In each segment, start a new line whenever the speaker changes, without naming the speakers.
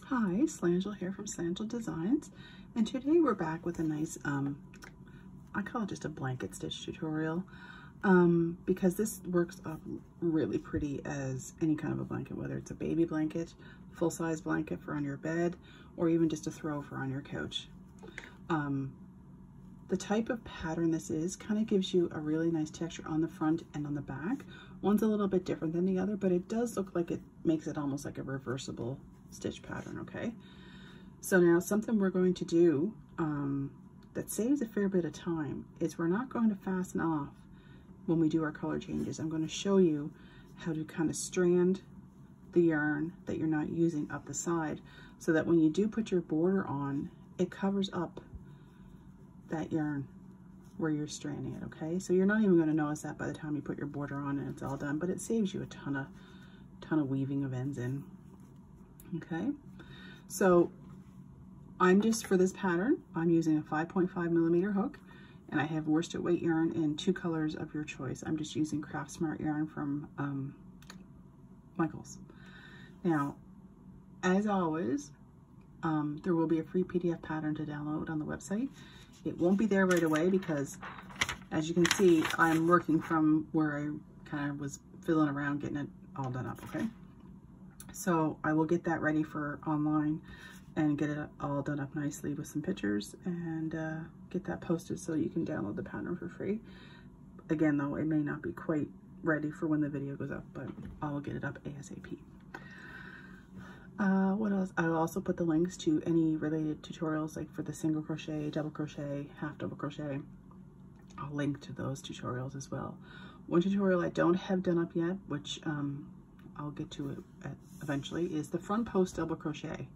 Hi, Slangel here from Slangel Designs, and today we're back with a nice, I call it just a blanket stitch tutorial, because this works up really pretty as any kind of a blanket, whether it's a baby blanket, full-size blanket for on your bed, or even just a throw for on your couch. The type of pattern this is kind of gives you a really nice texture on the front and on the back. One's a little bit different than the other, but it does look like it makes it almost like a reversible stitch pattern, okay? So now something we're going to do that saves a fair bit of time is we're not going to fasten off when we do our color changes. I'm going to show you how to kind of strand the yarn that you're not using up the side so that when you do put your border on, it covers up that yarn where you're stranding it, okay? So you're not even going to notice that by the time you put your border on and it's all done, but it saves you a ton of weaving of ends in. Okay, so I'm just, for this pattern, I'm using a 5.5 millimeter hook, and I have worsted weight yarn in 2 colors of your choice. I'm just using Craft Smart yarn from Michaels. Now, as always, there will be a free PDF pattern to download on the website. It won't be there right away because, as you can see, I'm working from where I kind of was fiddling around getting it all done up, okay? So I will get that ready for online and get it all done up nicely with some pictures and get that posted so you can download the pattern for free. Again, though, it may not be quite ready for when the video goes up, but I will get it up ASAP. What else? I will also put the links to any related tutorials, like for the single crochet, double crochet, half double crochet. I'll link to those tutorials as well. One tutorial I don't have done up yet, which I'll get to it eventually, is the front post double crochet.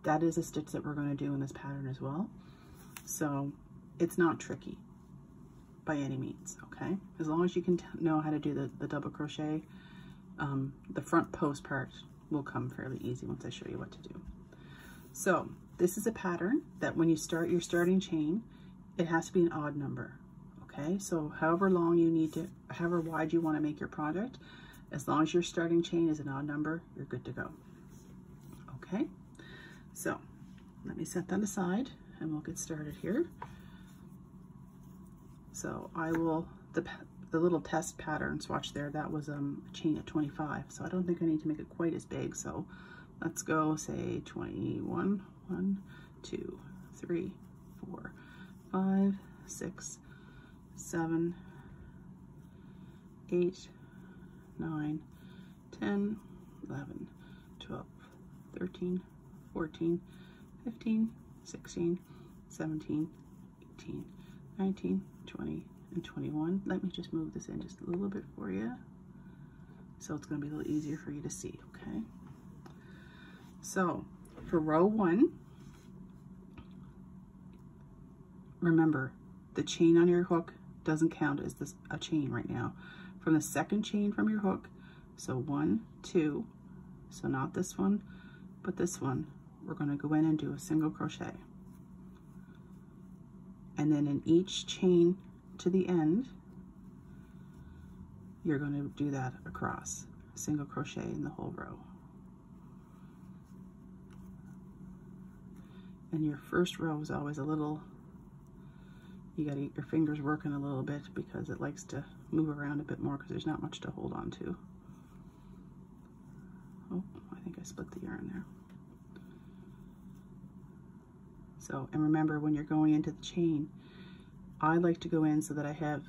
That is a stitch that we're going to do in this pattern as well. So it's not tricky by any means, okay? As long as you can know how to do the double crochet, the front post part will come fairly easy once I show you what to do. So this is a pattern that when you start your starting chain, it has to be an odd number, okay? So however long you need to, however wide you want to make your project, as long as your starting chain is an odd number, you're good to go. Okay, so let me set that aside and we'll get started here. So I will, the little test pattern swatch there, that was a chain at 25, so I don't think I need to make it quite as big. So let's go say 21, 1, 2, 3, 4, 5, 6, 7, 8, 9, 10, 11, 12, 13, 14, 15, 16, 17, 18, 19, 20, and 21. Let me just move this in just a little bit for you, so it's going to be a little easier for you to see, okay? So for row 1, remember the chain on your hook doesn't count as a chain right now. From the second chain from your hook, so 1, 2, so not this one, but this one, we're going to go in and do a single crochet. And then in each chain to the end, you're going to do that across, single crochet in the whole row. And your first row is always a little, you got to get your fingers working a little bit because it likes to move around a bit more because there's not much to hold on to. Oh, I think I split the yarn there. So, and remember when you're going into the chain, I like to go in so that I have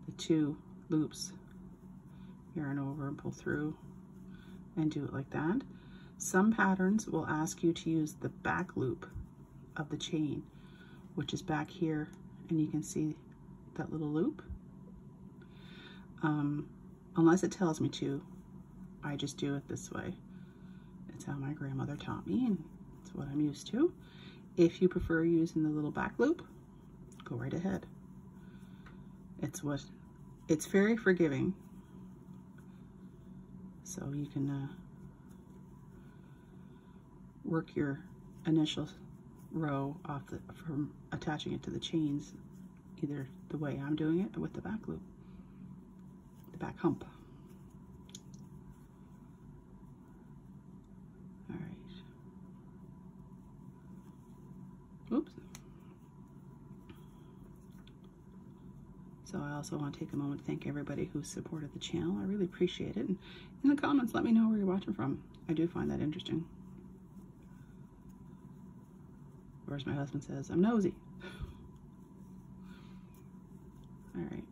the 2 loops, yarn over and pull through and do it like that. Some patterns will ask you to use the back loop of the chain, which is back here, and you can see that little loop. Unless it tells me to, I just do it this way. It's how my grandmother taught me, and it's what I'm used to. If you prefer using the little back loop, go right ahead. It's very forgiving, so you can work your initial row off from attaching it to the chains, either the way I'm doing it or with the back loop, the back hump. Oops. So I also want to take a moment to thank everybody who supported the channel. I really appreciate it. And in the comments, let me know where you're watching from. I do find that interesting. Or as my husband says, I'm nosy. All right.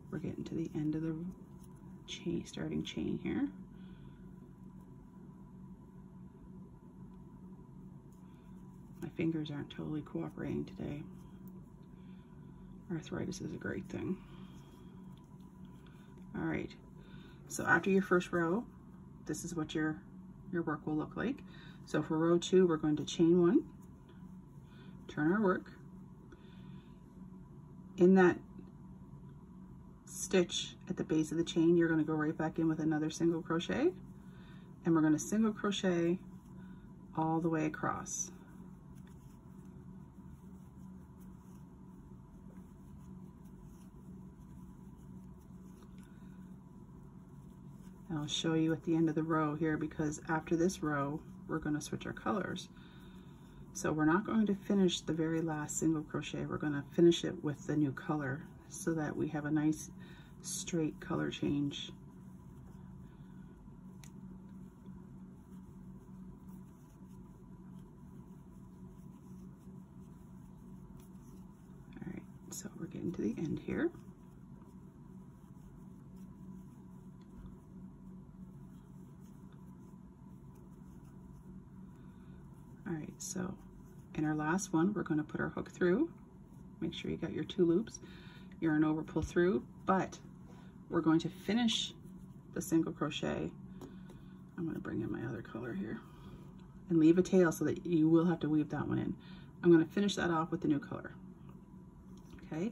We're getting to the end of the chain, starting chain here. My fingers aren't totally cooperating today. Arthritis is a great thing. All right, so after your first row, this is what your work will look like. So for row 2, we're going to chain 1, turn our work. In that stitch at the base of the chain, you're going to go right back in with another single crochet, and we're going to single crochet all the way across. And I'll show you at the end of the row here, because after this row, we're going to switch our colors. So we're not going to finish the very last single crochet. We're going to finish it with the new color so that we have a nice straight color change. All right, so we're getting to the end here. All right, so in our last one, we're going to put our hook through. Make sure you got your 2 loops, yarn over, pull through, but we're going to finish the single crochet. I'm going to bring in my other color here and leave a tail so that you will have to weave that one in. I'm going to finish that off with the new color. Okay,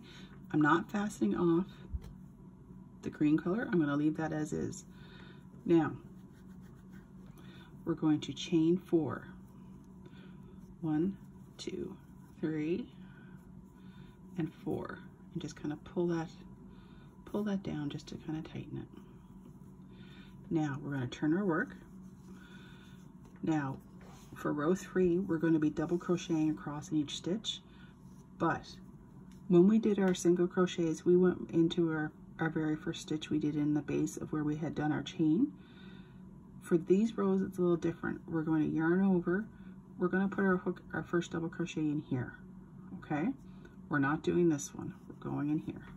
I'm not fastening off the green color. I'm going to leave that as is. Now, we're going to chain 4. 1, 2, 3, and 4, and just kind of pull that down just to kind of tighten it. Now we're going to turn our work. Now for row 3, we're going to be double crocheting across in each stitch, but when we did our single crochets, we went into our very first stitch we did in the base of where we had done our chain. For these rows, it's a little different. We're going to yarn over. We're going to put our first double crochet in here, okay? We're not doing this one. We're going in here.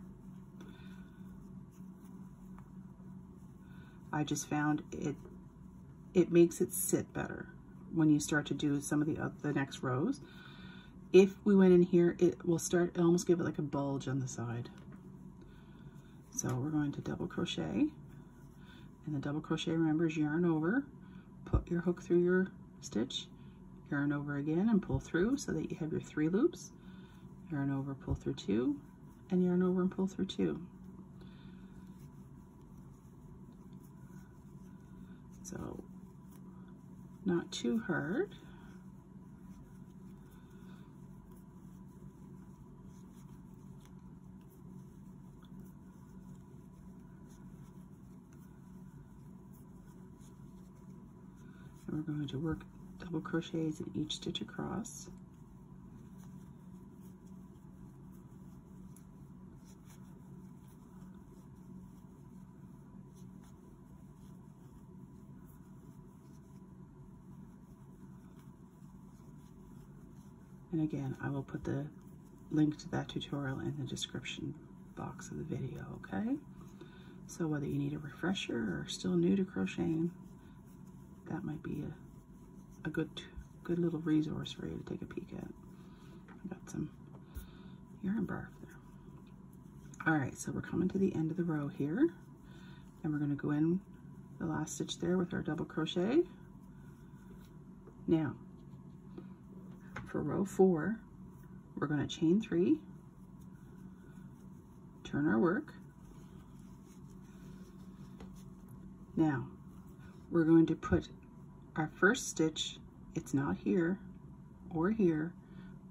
I just found it makes it sit better when you start to do some of the next rows. If we went in here, it almost give it like a bulge on the side. So we're going to double crochet, and the double crochet, remember, is yarn over, put your hook through your stitch, yarn over again and pull through so that you have your 3 loops, yarn over, pull through 2, and yarn over and pull through 2. So not too hard. And we're going to work double crochets in each stitch across. And again, I will put the link to that tutorial in the description box of the video, okay? So whether you need a refresher or still new to crocheting, that might be a good little resource for you to take a peek at. I got some yarn bark there. All right, so we're coming to the end of the row here, and we're going to go in the last stitch there with our double crochet. Now, for row 4, we're going to chain 3, turn our work. Now, we're going to put our first stitch, it's not here or here,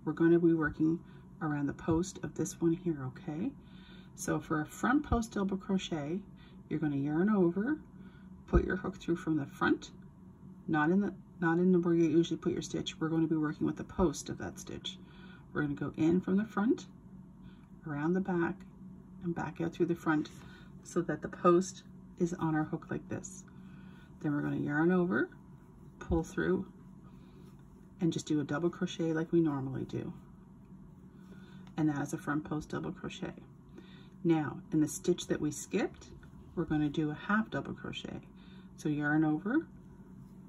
we're going to be working around the post of this one here, okay? So for a front post double crochet, you're going to yarn over, put your hook through from the front, not in not in where you usually put your stitch. We're going to be working with the post of that stitch. We're going to go in from the front, around the back, and back out through the front so that the post is on our hook like this. Then we're going to yarn over, pull through, and just do a double crochet like we normally do. And that is a front post double crochet. Now, in the stitch that we skipped, we're going to do a half double crochet. So yarn over,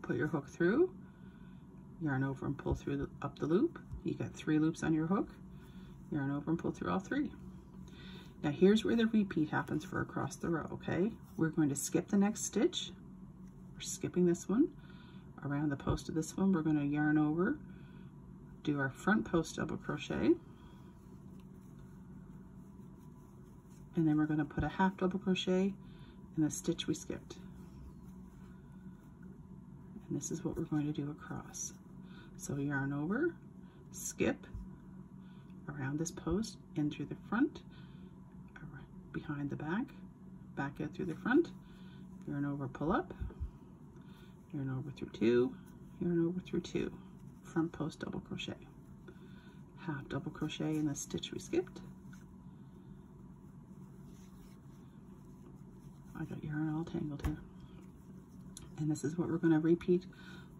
put your hook through, yarn over and pull through up the loop. You got 3 loops on your hook, yarn over and pull through all 3. Now here's where the repeat happens for across the row, okay? We're going to skip the next stitch. We're skipping this one. Around the post of this one, we're going to yarn over, do our front post double crochet, and then we're going to put a half double crochet in the stitch we skipped. And this is what we're going to do across. So yarn over, skip, around this post, in through the front, behind the back, back out through the front, yarn over, pull up, yarn over through 2, yarn over through 2, front post double crochet, half double crochet in the stitch we skipped. I got yarn all tangled here. And this is what we're going to repeat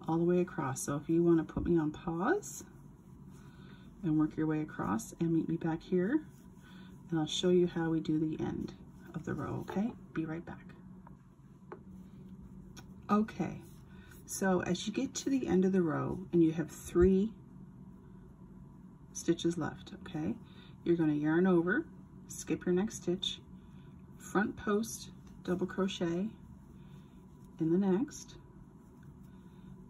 all the way across. So if you want to put me on pause and work your way across and meet me back here, and I'll show you how we do the end of the row, okay? Be right back. Okay, so as you get to the end of the row and you have 3 stitches left, okay? You're going to yarn over, skip your next stitch, front post double crochet in the next,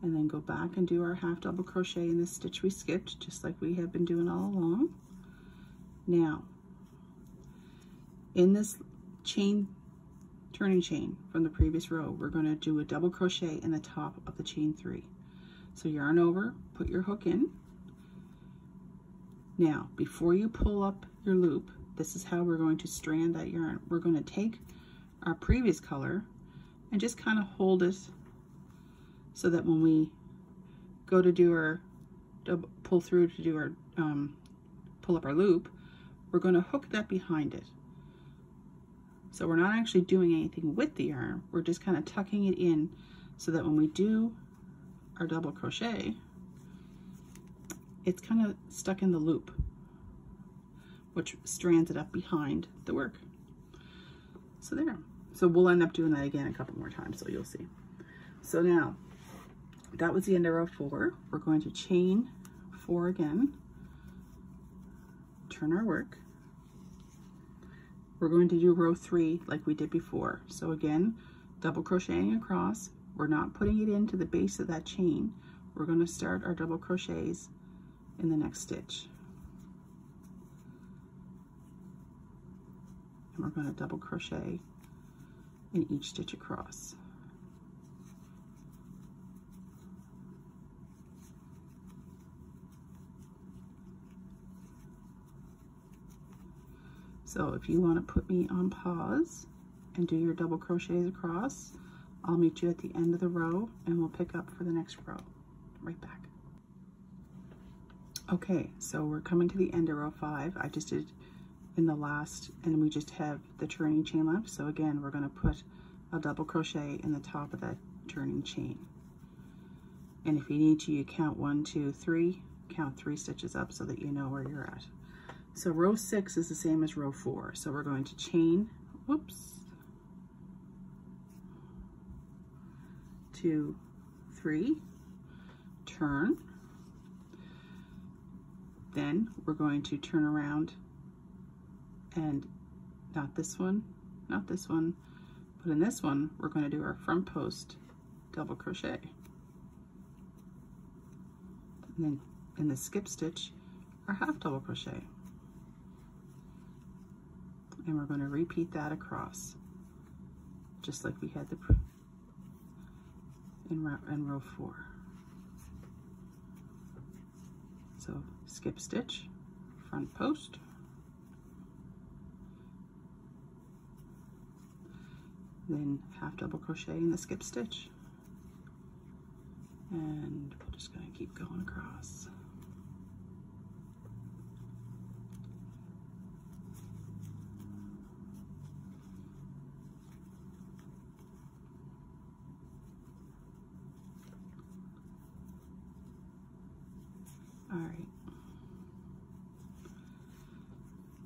and then go back and do our half double crochet in the stitch we skipped, just like we have been doing all along. Now, in this chain, turning chain from the previous row, we're going to do a double crochet in the top of the chain 3. So yarn over, put your hook in. Now, before you pull up your loop, this is how we're going to strand that yarn. We're going to take our previous color and just kind of hold it so that when we go to do our pull through to do our pull up our loop, we're going to hook that behind it. So we're not actually doing anything with the yarn, we're just kind of tucking it in so that when we do our double crochet, it's kind of stuck in the loop, which strands it up behind the work. So there. So we'll end up doing that again a couple more times, so you'll see. So now, that was the end of row 4. We're going to chain 4 again, turn our work. We're going to do row 3 like we did before. So again, double crocheting across. We're not putting it into the base of that chain. We're going to start our double crochets in the next stitch. And we're going to double crochet in each stitch across. So if you want to put me on pause and do your double crochets across, I'll meet you at the end of the row and we'll pick up for the next row. Right back. Okay, so we're coming to the end of row 5. I just did in the last, and we just have the turning chain left. So again, we're going to put a double crochet in the top of that turning chain. And if you need to, you count 1, 2, 3, count 3 stitches up so that you know where you're at. So row 6 is the same as row 4. So we're going to chain, whoops, 2, 3, turn. Then we're going to turn around and not this one, not this one, but in this one, we're going to do our front post double crochet. And then in the skip stitch, our half double crochet. And we're going to repeat that across, just like we had in row 4. So skip stitch, front post, then half double crochet in the skip stitch, And we're just going to keep going across. All right.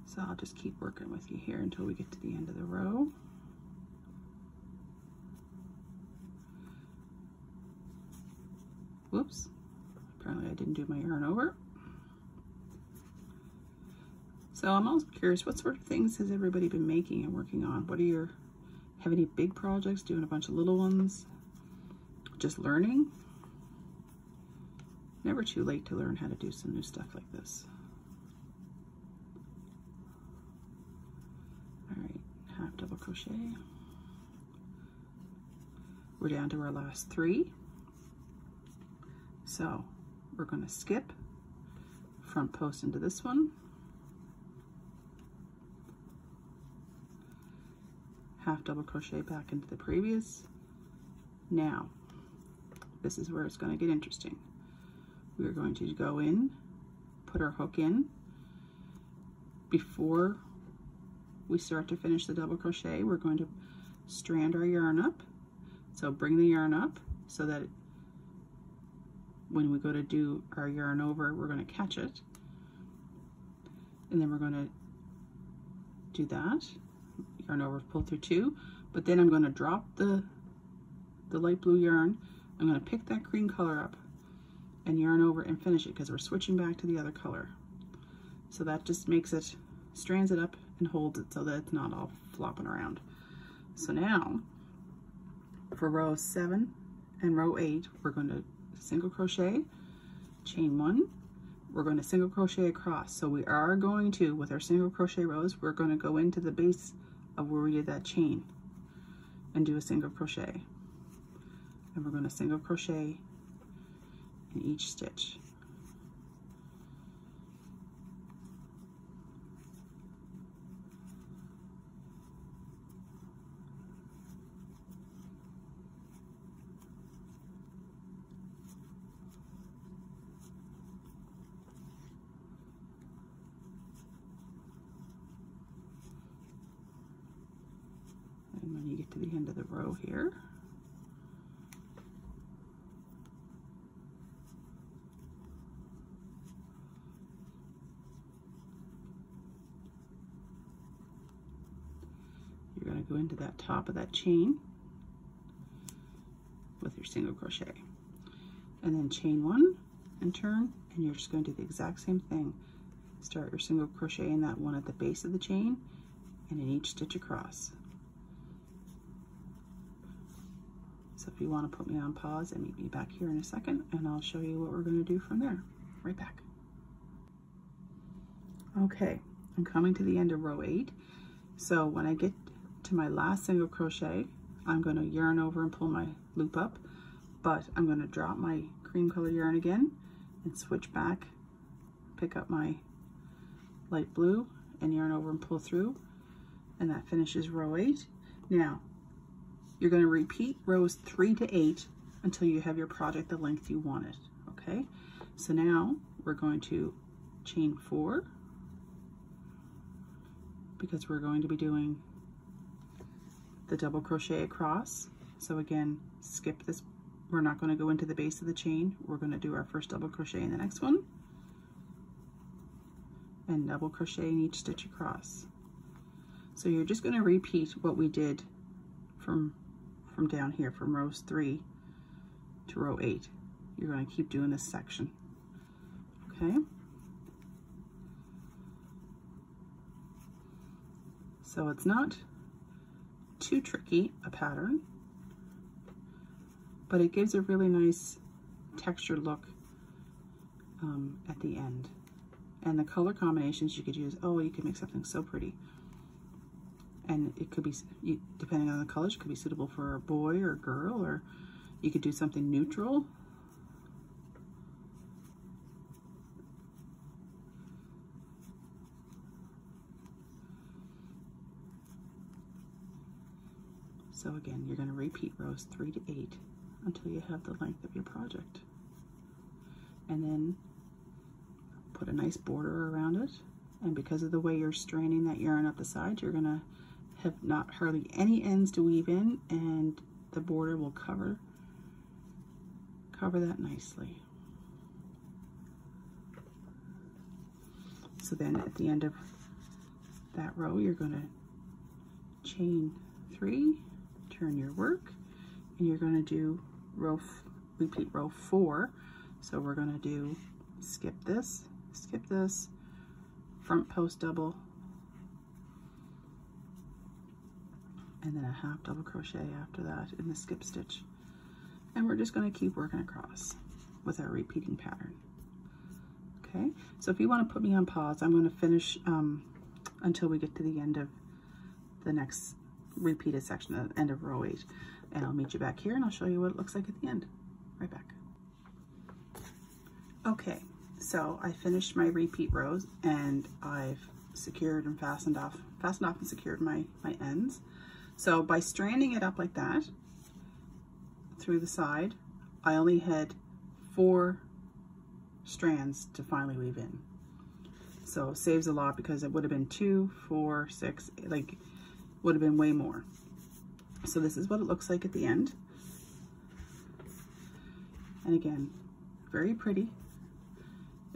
So I'll just keep working with you here until we get to the end of the row. Whoops, apparently I didn't do my yarn over. So I'm also curious, what sort of things has everybody been making and working on? What are have any big projects, doing a bunch of little ones? Just learning? Never too late to learn how to do some new stuff like this. All right, half double crochet. We're down to our last 3. So we're going to skip front post into this one, half double crochet back into the previous. Now this is where it's going to get interesting. We're going to go in, put our hook in before we start to finish the double crochet. We're going to strand our yarn up. So bring the yarn up so that when we go to do our yarn over, we're going to catch it. And then we're going to do that. Yarn over, pull through 2. But then I'm going to drop the light blue yarn. I'm going to pick that green color up and yarn over and finish it because we're switching back to the other color. So that just makes it, strands it up and holds it so that it's not all flopping around. So now for row 7 and row 8, we're going to single crochet, chain 1, we're going to single crochet across. So we are going to, with our single crochet rows, we're going to go into the base of where we did that chain and do a single crochet. And we're going to single crochet in each stitch. And when you get to the end of the row here, you're going to go into that top of that chain with your single crochet, and then chain 1 and turn, and you're just going to do the exact same thing. Start your single crochet in that one at the base of the chain and in each stitch across. So if you want to put me on pause and meet me back here in a second, and I'll show you what we're going to do from there. Right back. Okay, I'm coming to the end of row 8. So when I get to my last single crochet, I'm going to yarn over and pull my loop up, but I'm going to drop my cream color yarn again and switch back, pick up my light blue and yarn over and pull through, and that finishes row 8. Now you're going to repeat rows 3 to 8 until you have your project the length you want it. Okay, so now we're going to chain 4 because we're going to be doing the double crochet across. So again, skip this, we're not going to go into the base of the chain, we're going to do our first double crochet in the next one and double crochet in each stitch across. So you're just going to repeat what we did from down here, from rows 3 to row 8. You're going to keep doing this section. Okay, so it's not too tricky a pattern, but it gives a really nice textured look at the end. And the color combinations you could use, oh, you could make something so pretty. And it could be, depending on the colors, it could be suitable for a boy or a girl, or you could do something neutral. So again, you're going to repeat rows 3 to 8 until you have the length of your project. And then put a nice border around it. And because of the way you're straining that yarn up the side, you're gonna have not hardly any ends to weave in, and the border will cover that nicely. So then at the end of that row, you're gonna chain 3, turn your work, and you're gonna do repeat row 4. So we're gonna do skip this, front post double, and then a half double crochet after that in the skip stitch. And we're just going to keep working across with our repeating pattern. Okay, so if you want to put me on pause, I'm going to finish until we get to the end of the next repeated section, at the end of row 8. And I'll meet you back here and I'll show you what it looks like at the end. Right back. Okay, so I finished my repeat rows and I've secured and fastened off and secured my ends. So by stranding it up like that through the side, I only had 4 strands to finally weave in. So it saves a lot, because it would have been 2, 4, 6, like would have been way more. So this is what it looks like at the end. And again, very pretty.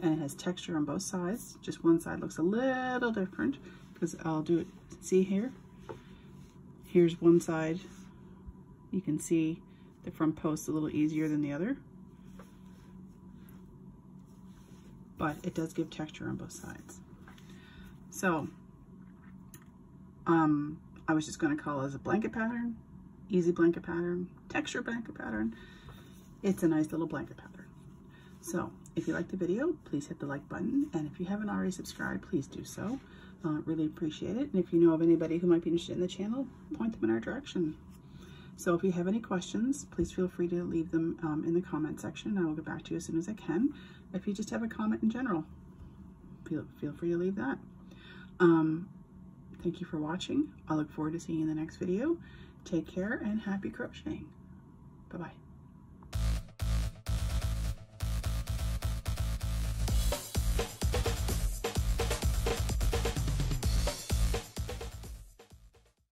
And it has texture on both sides. Just one side looks a little different because I'll do it. See here? Here's one side. You can see the front post a little easier than the other. But it does give texture on both sides. So, I was just going to call it as a blanket pattern, easy blanket pattern, texture blanket pattern. It's a nice little blanket pattern. So, if you liked the video, please hit the like button. And if you haven't already subscribed, please do so. Really appreciate it. And if you know of anybody who might be interested in the channel, point them in our direction. So if you have any questions, please feel free to leave them in the comment section. I will get back to you as soon as I can. If you just have a comment in general, feel free to leave that. Thank you for watching. I look forward to seeing you in the next video. Take care and happy crocheting. Bye-bye.